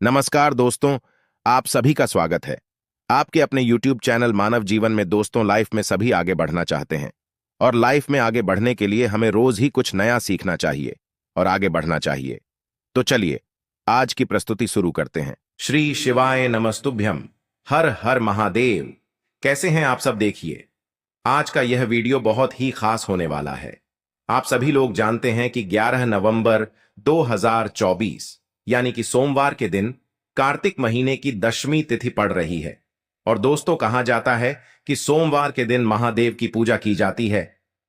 नमस्कार दोस्तों, आप सभी का स्वागत है। आपके अपने YouTube चैनल मानव जीवन में दोस्तों लाइफ में सभी आगे बढ़ना चाहते हैं और लाइफ में आगे बढ़ने के लिए हमें रोज ही कुछ नया सीखना चाहिए और आगे बढ़ना चाहिए। तो चलिए आज की प्रस्तुति शुरू करते हैं। श्री शिवाय नमस्तुभ्यम, हर हर महादेव। कैसे हैं आप सब? देखिए आज का यह वीडियो बहुत ही खास होने वाला है। आप सभी लोग जानते हैं कि 11 नवंबर 2024 यानी कि सोमवार के दिन कार्तिक महीने की दशमी तिथि पड़ रही है। और दोस्तों कहा जाता है कि सोमवार के दिन महादेव की पूजा की जाती है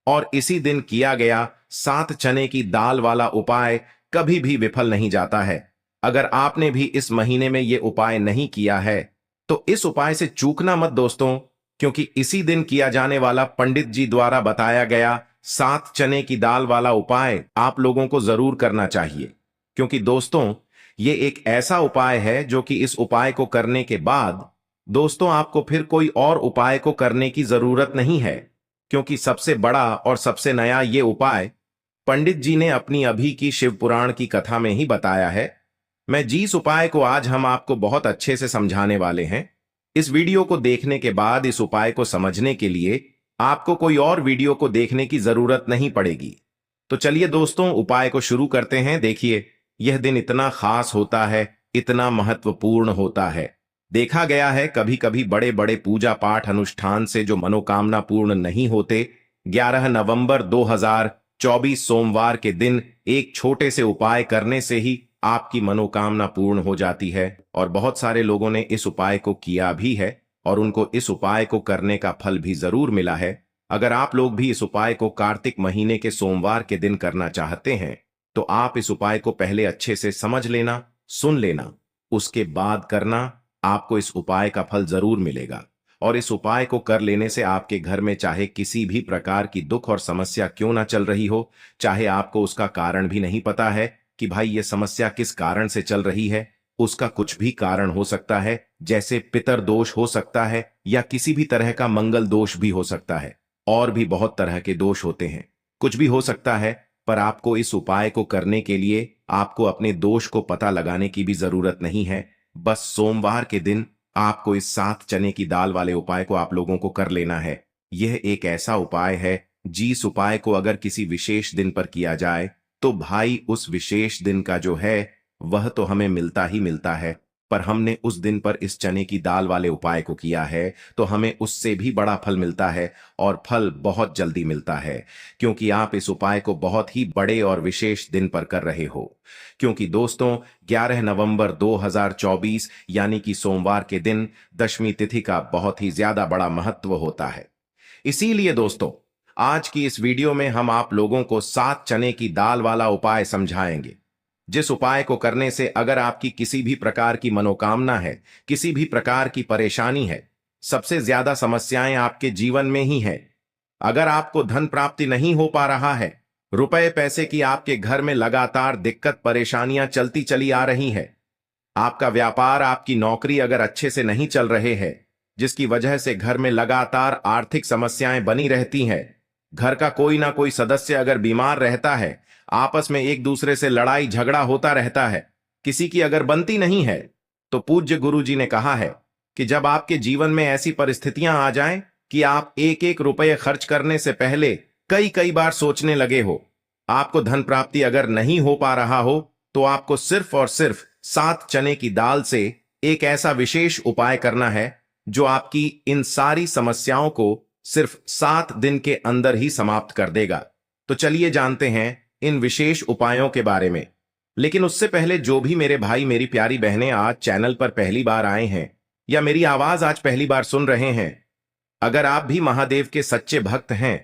और इसी दिन किया गया 7 चने की दाल वाला उपाय कभी भी विफल नहीं जाता है। अगर आपने भी इस महीने में यह उपाय नहीं किया है तो इस उपाय से चूकना मत दोस्तों, क्योंकि इसी दिन किया जाने वाला पंडित जी द्वारा बताया गया 7 चने की दाल वाला उपाय आप लोगों को जरूर करना चाहिए। क्योंकि दोस्तों ये एक ऐसा उपाय है जो कि इस उपाय को करने के बाद दोस्तों आपको फिर कोई और उपाय को करने की जरूरत नहीं है, क्योंकि सबसे बड़ा और सबसे नया ये उपाय पंडित जी ने अपनी अभी की शिव पुराण की कथा में ही बताया है। मैं जिस उपाय को आज हम आपको बहुत अच्छे से समझाने वाले हैं, इस वीडियो को देखने के बाद इस उपाय को समझने के लिए आपको कोई और वीडियो को देखने की जरूरत नहीं पड़ेगी। तो चलिए दोस्तों उपाय को शुरू करते हैं। देखिए यह दिन इतना खास होता है, इतना महत्वपूर्ण होता है। देखा गया है कभी कभी बड़े बड़े पूजा पाठ अनुष्ठान से जो मनोकामना पूर्ण नहीं होते, 11 नवंबर 2024 सोमवार के दिन एक छोटे से उपाय करने से ही आपकी मनोकामना पूर्ण हो जाती है। और बहुत सारे लोगों ने इस उपाय को किया भी है और उनको इस उपाय को करने का फल भी जरूर मिला है। अगर आप लोग भी इस उपाय को कार्तिक महीने के सोमवार के दिन करना चाहते हैं तो आप इस उपाय को पहले अच्छे से समझ लेना, सुन लेना, उसके बाद करना। आपको इस उपाय का फल जरूर मिलेगा। और इस उपाय को कर लेने से आपके घर में चाहे किसी भी प्रकार की दुख और समस्या क्यों ना चल रही हो, चाहे आपको उसका कारण भी नहीं पता है कि भाई ये समस्या किस कारण से चल रही है, उसका कुछ भी कारण हो सकता है, जैसे पितर दोष हो सकता है या किसी भी तरह का मंगल दोष भी हो सकता है, और भी बहुत तरह के दोष होते हैं, कुछ भी हो सकता है। पर आपको इस उपाय को करने के लिए आपको अपने दोष को पता लगाने की भी जरूरत नहीं है। बस सोमवार के दिन आपको इस 7 चने की दाल वाले उपाय को आप लोगों को कर लेना है। यह एक ऐसा उपाय है जिस उपाय को अगर किसी विशेष दिन पर किया जाए तो भाई उस विशेष दिन का जो है वह तो हमें मिलता ही मिलता है। पर हमने उस दिन पर इस चने की दाल वाले उपाय को किया है तो हमें उससे भी बड़ा फल मिलता है, और फल बहुत जल्दी मिलता है, क्योंकि आप इस उपाय को बहुत ही बड़े और विशेष दिन पर कर रहे हो। क्योंकि दोस्तों 11 नवंबर 2024 यानी कि सोमवार के दिन दशमी तिथि का बहुत ही ज्यादा बड़ा महत्व होता है। इसीलिए दोस्तों आज की इस वीडियो में हम आप लोगों को 7 चने की दाल वाला उपाय समझाएंगे, जिस उपाय को करने से अगर आपकी किसी भी प्रकार की मनोकामना है, किसी भी प्रकार की परेशानी है, सबसे ज्यादा समस्याएं आपके जीवन में ही है। अगर आपको धन प्राप्ति नहीं हो पा रहा है, रुपए पैसे की आपके घर में लगातार दिक्कत परेशानियां चलती चली आ रही है, आपका व्यापार आपकी नौकरी अगर अच्छे से नहीं चल रहे हैं, जिसकी वजह से घर में लगातार आर्थिक समस्याएं बनी रहती हैं, घर का कोई ना कोई सदस्य अगर बीमार रहता है, आपस में एक दूसरे से लड़ाई झगड़ा होता रहता है, किसी की अगर बनती नहीं है, तो पूज्य गुरु जी ने कहा है कि जब आपके जीवन में ऐसी परिस्थितियां आ जाएं कि आप एक एक रुपये खर्च करने से पहले कई कई बार सोचने लगे हो, आपको धन प्राप्ति अगर नहीं हो पा रहा हो, तो आपको सिर्फ और सिर्फ 7 चने की दाल से एक ऐसा विशेष उपाय करना है जो आपकी इन सारी समस्याओं को सिर्फ 7 दिन के अंदर ही समाप्त कर देगा। तो चलिए जानते हैं इन विशेष उपायों के बारे में। लेकिन उससे पहले जो भी मेरे भाई मेरी प्यारी बहनें आज चैनल पर पहली बार आए हैं या मेरी आवाज आज पहली बार सुन रहे हैं, अगर आप भी महादेव के सच्चे भक्त हैं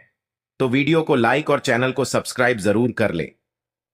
तो वीडियो को लाइक और चैनल को सब्सक्राइब जरूर कर ले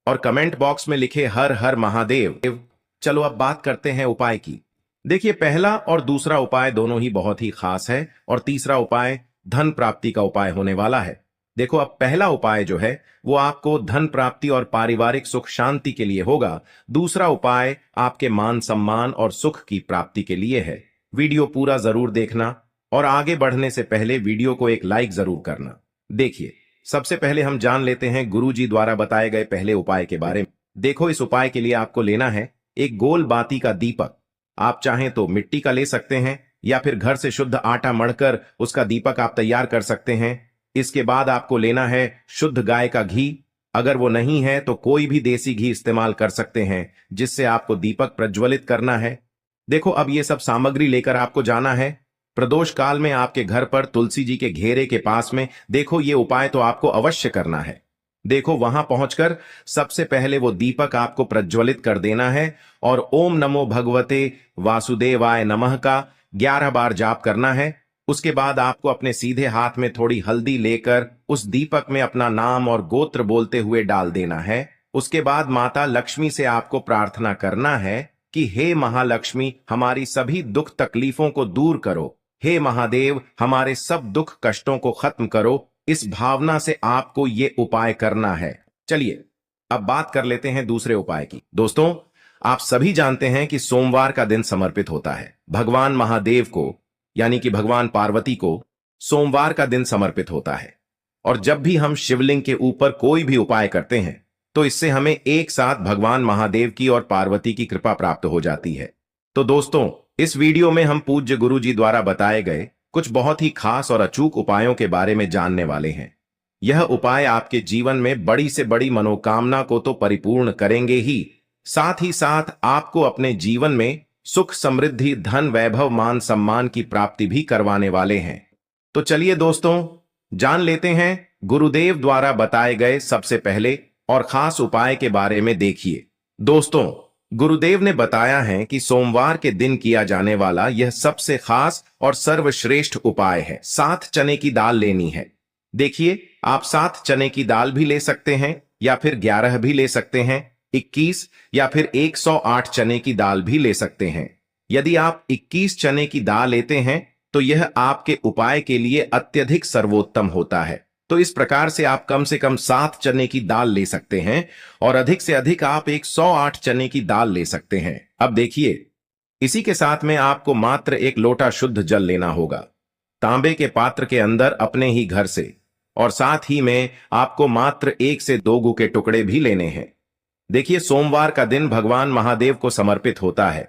और कमेंट बॉक्स में लिखे हर हर महादेव। चलो अब बात करते हैं उपाय की। देखिए पहला और दूसरा उपाय दोनों ही बहुत ही खास है और तीसरा उपाय धन प्राप्ति का उपाय होने वाला है। देखो अब पहला उपाय जो है वो आपको धन प्राप्ति और पारिवारिक सुख शांति के लिए होगा। दूसरा उपाय आपके मान सम्मान और सुख की प्राप्ति के लिए है। वीडियो पूरा जरूर देखना और आगे बढ़ने से पहले वीडियो को एक लाइक जरूर करना। देखिए सबसे पहले हम जान लेते हैं गुरु जी द्वारा बताए गए पहले उपाय के बारे में। देखो इस उपाय के लिए आपको लेना है एक गोल बाती का दीपक, आप चाहें तो मिट्टी का ले सकते हैं या फिर घर से शुद्ध आटा मढ़कर उसका दीपक आप तैयार कर सकते हैं। इसके बाद आपको लेना है शुद्ध गाय का घी। अगर वो नहीं है तो कोई भी देसी घी इस्तेमाल कर सकते हैं जिससे आपको दीपक प्रज्वलित करना है। देखो, अब ये सब सामग्री लेकर आपको जाना है प्रदोष काल में आपके घर पर तुलसी जी के घेरे के पास में। देखो, ये उपाय तो आपको अवश्य करना है। देखो, वहां पहुंचकर सबसे पहले वो दीपक आपको प्रज्वलित कर देना है और ओम नमो भगवते वासुदेवाय नमः का 11 बार जाप करना है। उसके बाद आपको अपने सीधे हाथ में थोड़ी हल्दी लेकर उस दीपक में अपना नाम और गोत्र बोलते हुए डाल देना है। उसके बाद माता लक्ष्मी से आपको प्रार्थना करना है कि हे महालक्ष्मी, हमारी सभी दुख तकलीफों को दूर करो। हे महादेव, हमारे सब दुख कष्टों को खत्म करो। इस भावना से आपको ये उपाय करना है। चलिए, अब बात कर लेते हैं दूसरे उपाय की। दोस्तों, आप सभी जानते हैं कि सोमवार का दिन समर्पित होता है भगवान महादेव को, यानी कि भगवान पार्वती को सोमवार का दिन समर्पित होता है। और जब भी हम शिवलिंग के ऊपर कोई भी उपाय करते हैं तो इससे हमें एक साथ भगवान महादेव की और पार्वती की कृपा प्राप्त हो जाती है। तो दोस्तों, इस वीडियो में हम पूज्य गुरु जी द्वारा बताए गए कुछ बहुत ही खास और अचूक उपायों के बारे में जानने वाले हैं। यह उपाय आपके जीवन में बड़ी से बड़ी मनोकामना को तो परिपूर्ण करेंगे ही साथ आपको अपने जीवन में सुख, समृद्धि, धन, वैभव, मान सम्मान की प्राप्ति भी करवाने वाले हैं। तो चलिए दोस्तों, जान लेते हैं गुरुदेव द्वारा बताए गए सबसे पहले और खास उपाय के बारे में। देखिए दोस्तों, गुरुदेव ने बताया है कि सोमवार के दिन किया जाने वाला यह सबसे खास और सर्वश्रेष्ठ उपाय है। 7 चने की दाल लेनी है। देखिए, आप 7 चने की दाल भी ले सकते हैं या फिर 11 भी ले सकते हैं, 21 या फिर 108 चने की दाल भी ले सकते हैं। यदि आप 21 चने की दाल लेते हैं तो यह आपके उपाय के लिए अत्यधिक सर्वोत्तम होता है। तो इस प्रकार से आप कम से कम 7 चने की दाल ले सकते हैं और अधिक से अधिक आप 108 चने की दाल ले सकते हैं। अब देखिए, इसी के साथ में आपको मात्र 1 लोटा शुद्ध जल लेना होगा तांबे के पात्र के अंदर अपने ही घर से, और साथ ही में आपको मात्र 1 से 2 गू के टुकड़े भी लेने हैं। देखिए, सोमवार का दिन भगवान महादेव को समर्पित होता है।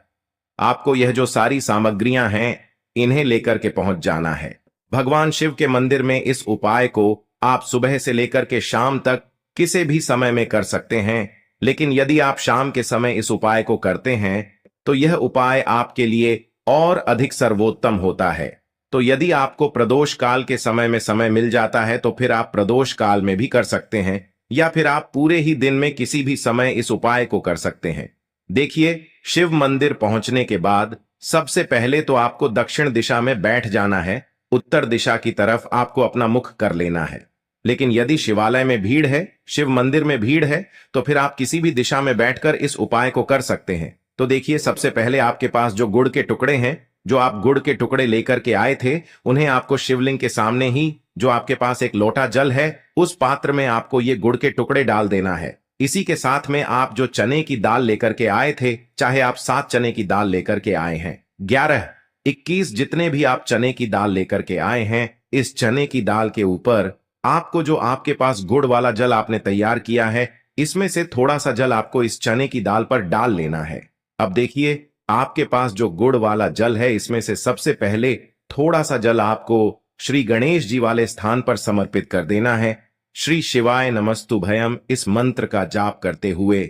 आपको यह जो सारी सामग्रियां हैं इन्हें लेकर के पहुंच जाना है भगवान शिव के मंदिर में। इस उपाय को आप सुबह से लेकर के शाम तक किसी भी समय में कर सकते हैं, लेकिन यदि आप शाम के समय इस उपाय को करते हैं तो यह उपाय आपके लिए और अधिक सर्वोत्तम होता है। तो यदि आपको प्रदोष काल के समय में समय मिल जाता है तो फिर आप प्रदोष काल में भी कर सकते हैं या फिर आप पूरे ही दिन में किसी भी समय इस उपाय को कर सकते हैं। देखिए, शिव मंदिर पहुंचने के बाद सबसे पहले तो आपको दक्षिण दिशा में बैठ जाना है। उत्तर दिशा की तरफ आपको अपना मुख कर लेना है। लेकिन यदि शिवालय में भीड़ है, शिव मंदिर में भीड़ है, तो फिर आप किसी भी दिशा में बैठकर इस उपाय को कर सकते हैं। तो देखिए, सबसे पहले आपके पास जो गुड़ के टुकड़े हैं, जो आप गुड़ के टुकड़े लेकर के आए थे, उन्हें आपको शिवलिंग के सामने ही जो आपके पास 1 लोटा जल है उस पात्र में आपको ये गुड़ के टुकड़े डाल देना है। इसी के साथ में आप जो चने की दाल लेकर के आए थे, चाहे आप 7 चने की दाल लेकर के आए हैं, 11, 21 जितने भी आप चने की दाल लेकर के आए हैं, इस चने की दाल के ऊपर आपको जो आपके पास गुड़ वाला जल आपने तैयार किया है, इसमें से थोड़ा सा जल आपको इस चने की दाल पर डाल लेना है। अब देखिए, आपके पास जो गुड़ वाला जल है इसमें से सबसे पहले थोड़ा सा जल आपको श्री गणेश जी वाले स्थान पर समर्पित कर देना है। श्री शिवाय नमस्तुभयम इस मंत्र का जाप करते हुए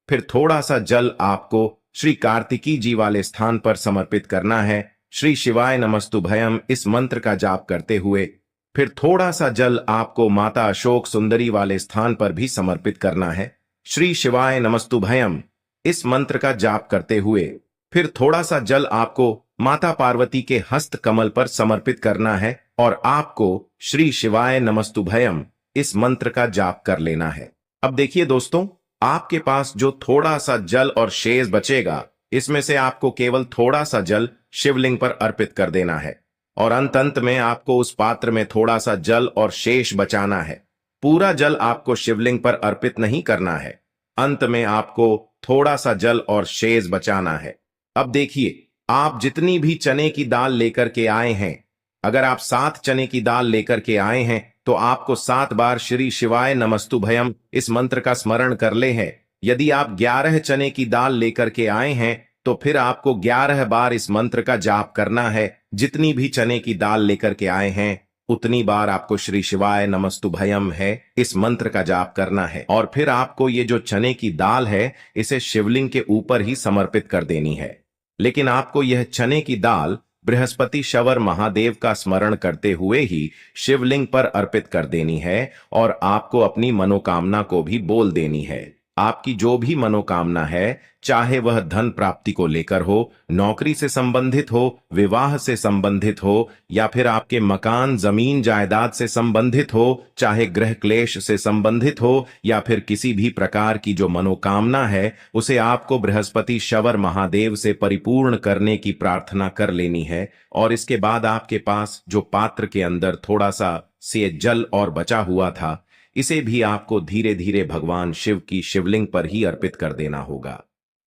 फिर थोड़ा सा जल आपको श्री कार्तिकी जी वाले स्थान पर समर्पित करना है। श्री शिवाय नमस्तुभयम इस मंत्र का जाप करते हुए फिर थोड़ा सा जल आपको माता अशोक सुंदरी वाले स्थान पर भी समर्पित करना है। श्री शिवाय नमस्तुभयम इस मंत्र का जाप करते हुए फिर थोड़ा सा जल आपको माता पार्वती के हस्त कमल पर समर्पित करना है और आपको श्री शिवाय नमस्तुभयम इस मंत्र का जाप कर लेना है। अब देखिए दोस्तों, आपके पास जो थोड़ा सा जल और शेष बचेगा, इसमें से आपको केवल थोड़ा सा जल शिवलिंग पर अर्पित कर देना है और अंत में आपको उस पात्र में थोड़ा सा जल और शेष बचाना है। पूरा जल आपको शिवलिंग पर अर्पित नहीं करना है, अंत में आपको थोड़ा सा जल और शेष बचाना है। अब देखिए, आप जितनी भी चने की दाल लेकर के आए हैं, अगर आप 7 चने की दाल लेकर के आए हैं तो आपको 7 बार श्री शिवाय नमस्तुभयम इस मंत्र का स्मरण कर ले हैं, यदि आप 11 चने की दाल लेकर के आए हैं तो फिर आपको 11 बार इस मंत्र का जाप करना है। जितनी भी चने की दाल लेकर के आए हैं उतनी बार आपको श्री शिवाय नमस्तुभयम है इस मंत्र का जाप करना है। और फिर आपको ये जो चने की दाल है इसे शिवलिंग के ऊपर ही समर्पित कर देनी है। लेकिन आपको यह चने की दाल बृहस्पति शवर महादेव का स्मरण करते हुए ही शिवलिंग पर अर्पित कर देनी है और आपको अपनी मनोकामना को भी बोल देनी है। आपकी जो भी मनोकामना है, चाहे वह धन प्राप्ति को लेकर हो, नौकरी से संबंधित हो, विवाह से संबंधित हो, या फिर आपके मकान जमीन जायदाद से संबंधित हो, चाहे गृह क्लेश से संबंधित हो, या फिर किसी भी प्रकार की जो मनोकामना है उसे आपको बृहस्पति शवर महादेव से परिपूर्ण करने की प्रार्थना कर लेनी है। और इसके बाद आपके पास जो पात्र के अंदर थोड़ा सा से जल और बचा हुआ था, इसे भी आपको धीरे धीरे भगवान शिव की शिवलिंग पर ही अर्पित कर देना होगा।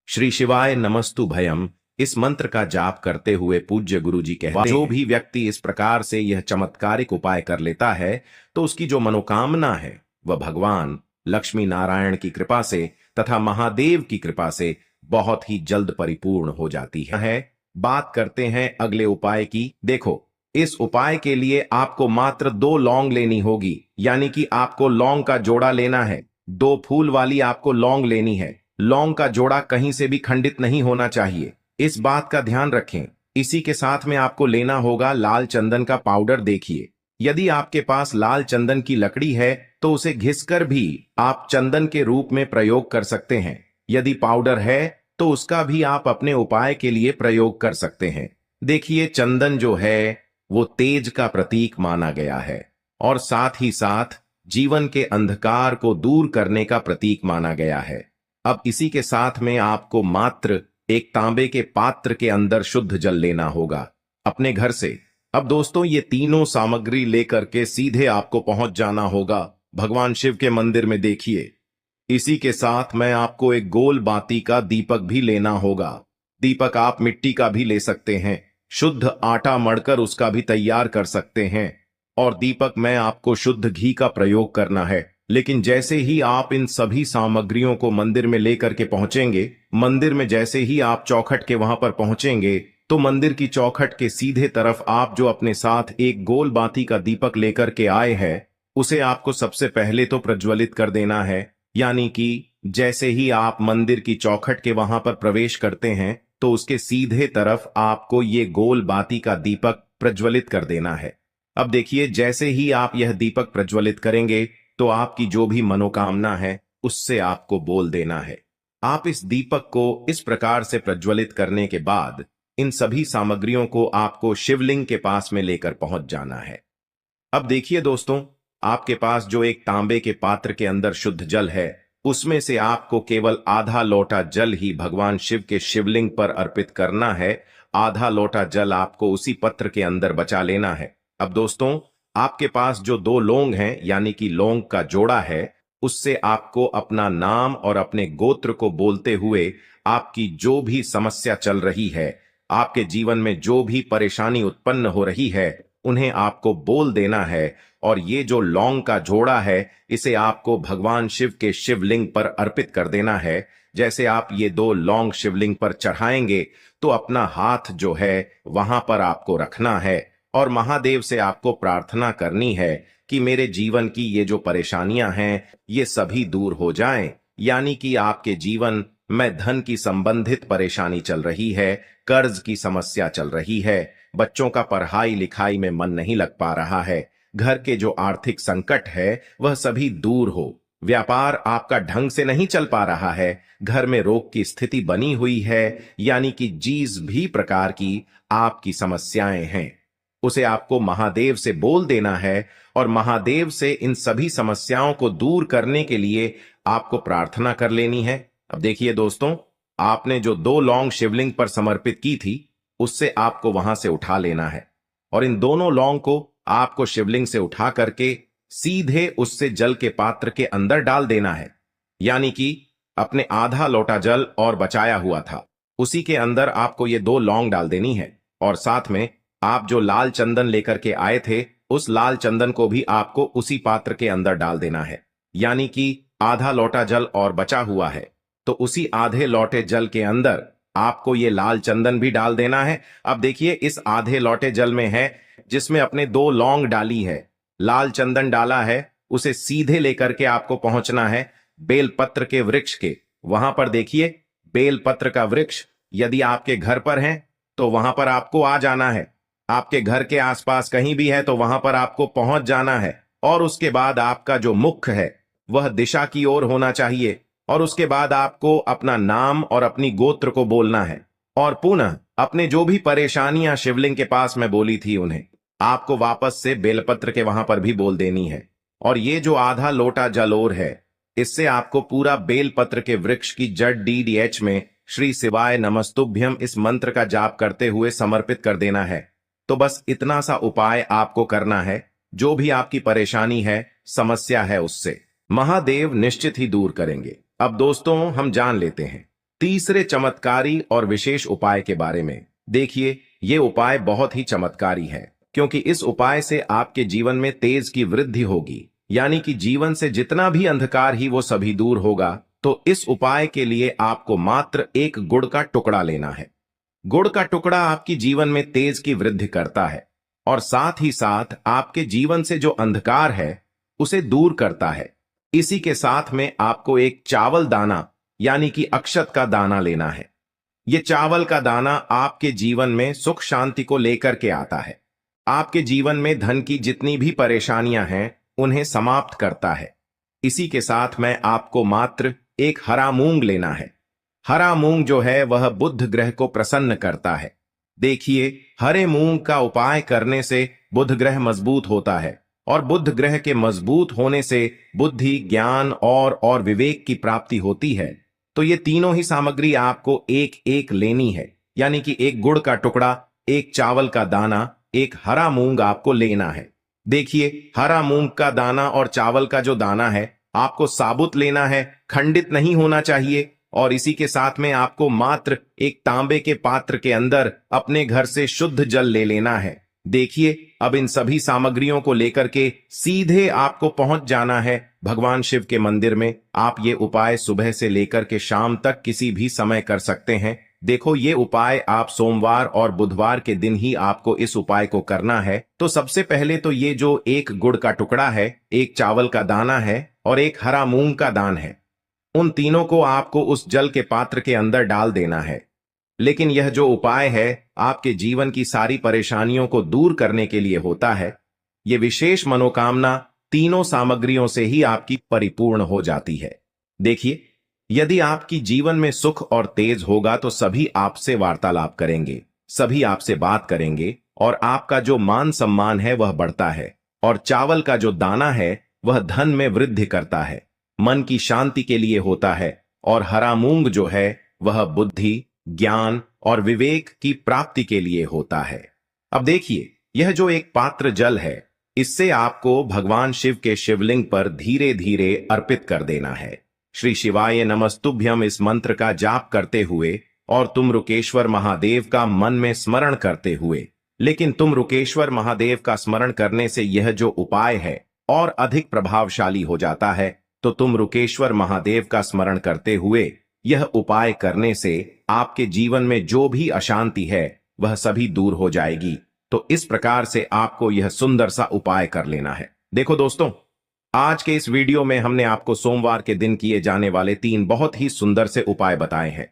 श्री शिवाय नमस्तुभयम इस मंत्र का जाप करते हुए पूज्य गुरु जी कहते हैं, जो भी व्यक्ति इस प्रकार से यह चमत्कारिक उपाय कर लेता है तो उसकी जो मनोकामना है वह भगवान लक्ष्मी नारायण की कृपा से तथा महादेव की कृपा से बहुत ही जल्द परिपूर्ण हो जाती है। बात करते हैं अगले उपाय की। देखो, इस उपाय के लिए आपको मात्र 2 लौंग लेनी होगी, यानी कि आपको लौंग का जोड़ा लेना है। 2 फूल वाली आपको लौंग लेनी है। लौंग का जोड़ा कहीं से भी खंडित नहीं होना चाहिए, इस बात का ध्यान रखें। इसी के साथ में आपको लेना होगा लाल चंदन का पाउडर। देखिए, यदि आपके पास लाल चंदन की लकड़ी है तो उसे घिसकर भी आप चंदन के रूप में प्रयोग कर सकते हैं। यदि पाउडर है तो उसका भी आप अपने उपाय के लिए प्रयोग कर सकते हैं। देखिए, चंदन जो है वो तेज का प्रतीक माना गया है और साथ ही साथ जीवन के अंधकार को दूर करने का प्रतीक माना गया है। अब इसी के साथ में आपको मात्र एक तांबे के पात्र के अंदर शुद्ध जल लेना होगा अपने घर से। अब दोस्तों, ये तीनों सामग्री लेकर के सीधे आपको पहुंच जाना होगा भगवान शिव के मंदिर में। देखिए, इसी के साथ में आपको एक गोल बाती का दीपक भी लेना होगा। दीपक आप मिट्टी का भी ले सकते हैं, शुद्ध आटा मढ़कर उसका भी तैयार कर सकते हैं। और दीपक में आपको शुद्ध घी का प्रयोग करना है। लेकिन जैसे ही आप इन सभी सामग्रियों को मंदिर में लेकर के पहुंचेंगे, मंदिर में जैसे ही आप चौखट के वहां पर पहुंचेंगे तो मंदिर की चौखट के सीधे तरफ आप जो अपने साथ एक गोल बाती का दीपक लेकर के आए हैं उसे आपको सबसे पहले तो प्रज्वलित कर देना है। यानी कि जैसे ही आप मंदिर की चौखट के वहां पर प्रवेश करते हैं तो उसके सीधे तरफ आपको ये गोल बाती का दीपक प्रज्वलित कर देना है। अब देखिए, जैसे ही आप यह दीपक प्रज्वलित करेंगे तो आपकी जो भी मनोकामना है उससे आपको बोल देना है। आप इस दीपक को इस प्रकार से प्रज्वलित करने के बाद इन सभी सामग्रियों को आपको शिवलिंग के पास में लेकर पहुंच जाना है। अब देखिए दोस्तों, आपके पास जो एक तांबे के पात्र के अंदर शुद्ध जल है उसमें से आपको केवल आधा लोटा जल ही भगवान शिव के शिवलिंग पर अर्पित करना है। आधा लोटा जल आपको उसी पत्र के अंदर बचा लेना है। अब दोस्तों, आपके पास जो 2 लौंग हैं यानी कि लौंग का जोड़ा है, उससे आपको अपना नाम और अपने गोत्र को बोलते हुए आपकी जो भी समस्या चल रही है, आपके जीवन में जो भी परेशानी उत्पन्न हो रही है, उन्हें आपको बोल देना है। और ये जो लौंग का जोड़ा है इसे आपको भगवान शिव के शिवलिंग पर अर्पित कर देना है। जैसे आप ये 2 लौंग शिवलिंग पर चढ़ाएंगे तो अपना हाथ जो है वहां पर आपको रखना है और महादेव से आपको प्रार्थना करनी है कि मेरे जीवन की ये जो परेशानियां हैं ये सभी दूर हो जाएं। यानी कि आपके जीवन में धन की संबंधित परेशानी चल रही है, कर्ज की समस्या चल रही है, बच्चों का पढ़ाई लिखाई में मन नहीं लग पा रहा है, घर के जो आर्थिक संकट है वह सभी दूर हो, व्यापार आपका ढंग से नहीं चल पा रहा है, घर में रोग की स्थिति बनी हुई है, यानी कि जिस भी प्रकार की आपकी समस्याएं हैं उसे आपको महादेव से बोल देना है और महादेव से इन सभी समस्याओं को दूर करने के लिए आपको प्रार्थना कर लेनी है। अब देखिए दोस्तों, आपने जो 2 लौंग शिवलिंग पर समर्पित की थी उससे आपको वहां से उठा लेना है और इन दोनों लौंग को आपको शिवलिंग से उठा करके सीधे उससे जल के पात्र के अंदर डाल देना है। यानी कि अपने आधा लोटा जल और बचाया हुआ था उसी के अंदर आपको ये 2 लौंग डाल देनी है और साथ में आप जो लाल चंदन लेकर के आए थे उस लाल चंदन को भी आपको उसी पात्र के अंदर डाल देना है। यानी कि आधा लोटा जल और बचा हुआ है तो उसी आधे लौटे जल के अंदर आपको ये लाल चंदन भी डाल देना है। अब देखिए इस आधे लौटे जल में है जिसमें अपने 2 लौंग डाली है, लाल चंदन डाला है, उसे सीधे लेकर के आपको पहुंचना है बेलपत्र के वृक्ष के। वहां पर देखिए बेलपत्र का वृक्ष यदि आपके घर पर है तो वहां पर आपको आ जाना है, आपके घर के आसपास कहीं भी है तो वहां पर आपको पहुंच जाना है। और उसके बाद आपका जो मुख है वह दिशा की ओर होना चाहिए और उसके बाद आपको अपना नाम और अपनी गोत्र को बोलना है और पुनः अपने जो भी परेशानियां शिवलिंग के पास में बोली थी उन्हें आपको वापस से बेलपत्र के वहां पर भी बोल देनी है। और ये जो आधा लोटा जल और है इससे आपको पूरा बेलपत्र के वृक्ष की जड़ DDH में श्री शिवाय नमस्तुभ्यम इस मंत्र का जाप करते हुए समर्पित कर देना है। तो बस इतना सा उपाय आपको करना है, जो भी आपकी परेशानी है, समस्या है, उससे महादेव निश्चित ही दूर करेंगे। अब दोस्तों हम जान लेते हैं तीसरे चमत्कारी और विशेष उपाय के बारे में। देखिए ये उपाय बहुत ही चमत्कारी है क्योंकि इस उपाय से आपके जीवन में तेज की वृद्धि होगी, यानी कि जीवन से जितना भी अंधकार ही वो सभी दूर होगा। तो इस उपाय के लिए आपको मात्र एक गुड़ का टुकड़ा लेना है। गुड़ का टुकड़ा आपकी जीवन में तेज की वृद्धि करता है और साथ ही साथ आपके जीवन से जो अंधकार है उसे दूर करता है। इसी के साथ में आपको एक चावल दाना यानी कि अक्षत का दाना लेना है। यह चावल का दाना आपके जीवन में सुख शांति को लेकर के आता है, आपके जीवन में धन की जितनी भी परेशानियां हैं उन्हें समाप्त करता है। इसी के साथ में आपको मात्र एक हरा मूंग लेना है। हरा मूंग जो है वह बुध ग्रह को प्रसन्न करता है। देखिए हरे मूंग का उपाय करने से बुध ग्रह मजबूत होता है और बुध ग्रह के मजबूत होने से बुद्धि, ज्ञान और विवेक की प्राप्ति होती है। तो ये तीनों ही सामग्री आपको एक एक लेनी है, यानी कि एक गुड़ का टुकड़ा, एक चावल का दाना, एक हरा मूंग आपको लेना है। देखिए हरा मूंग का दाना और चावल का जो दाना है आपको साबुत लेना है, खंडित नहीं होना चाहिए। और इसी के साथ में आपको मात्र एक तांबे के पात्र के अंदर अपने घर से शुद्ध जल ले लेना है। देखिए अब इन सभी सामग्रियों को लेकर के सीधे आपको पहुंच जाना है भगवान शिव के मंदिर में। आप ये उपाय सुबह से लेकर के शाम तक किसी भी समय कर सकते हैं। देखो ये उपाय आप सोमवार और बुधवार के दिन ही आपको इस उपाय को करना है। तो सबसे पहले तो ये जो एक गुड़ का टुकड़ा है, एक चावल का दाना है और एक हरा मूंग का दान है, उन तीनों को आपको उस जल के पात्र के अंदर डाल देना है। लेकिन यह जो उपाय है आपके जीवन की सारी परेशानियों को दूर करने के लिए होता है। यह विशेष मनोकामना तीनों सामग्रियों से ही आपकी परिपूर्ण हो जाती है। देखिए यदि आपकी जीवन में सुख और तेज होगा तो सभी आपसे वार्तालाप करेंगे, सभी आपसे बात करेंगे और आपका जो मान सम्मान है वह बढ़ता है। और चावल का जो दाना है वह धन में वृद्धि करता है, मन की शांति के लिए होता है। और हरा मूंग जो है वह बुद्धि, ज्ञान और विवेक की प्राप्ति के लिए होता है। अब देखिए यह जो एक पात्र जल है इससे आपको भगवान शिव के शिवलिंग पर धीरे धीरे अर्पित कर देना है। श्री शिवाय नमस्तुभ्यम इस मंत्र का जाप करते हुए और तुम रुकेश्वर महादेव का मन में स्मरण करते हुए। लेकिन तुम रुकेश्वर महादेव का स्मरण करने से यह जो उपाय है और अधिक प्रभावशाली हो जाता है। तो तुम रुकेश्वर महादेव का स्मरण करते हुए यह उपाय करने से आपके जीवन में जो भी अशांति है वह सभी दूर हो जाएगी। तो इस प्रकार से आपको यह सुंदर सा उपाय कर लेना है। देखो दोस्तों, आज के इस वीडियो में हमने आपको सोमवार के दिन किए जाने वाले 3 बहुत ही सुंदर से उपाय बताए हैं।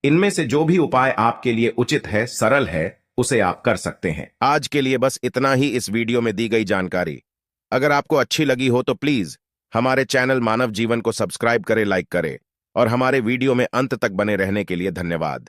इनमें से जो भी उपाय आपके लिए उचित है, सरल है, उसे आप कर सकते हैं। आज के लिए बस इतना ही इस वीडियो में दी गई जानकारी। अगर आपको अच्छी लगी हो तो प्लीज हमारे चैनल मानव जीवन को सब्सक्राइब करें, लाइक करें और हमारे वीडियो में अंत तक बने रहने के लिए धन्यवाद।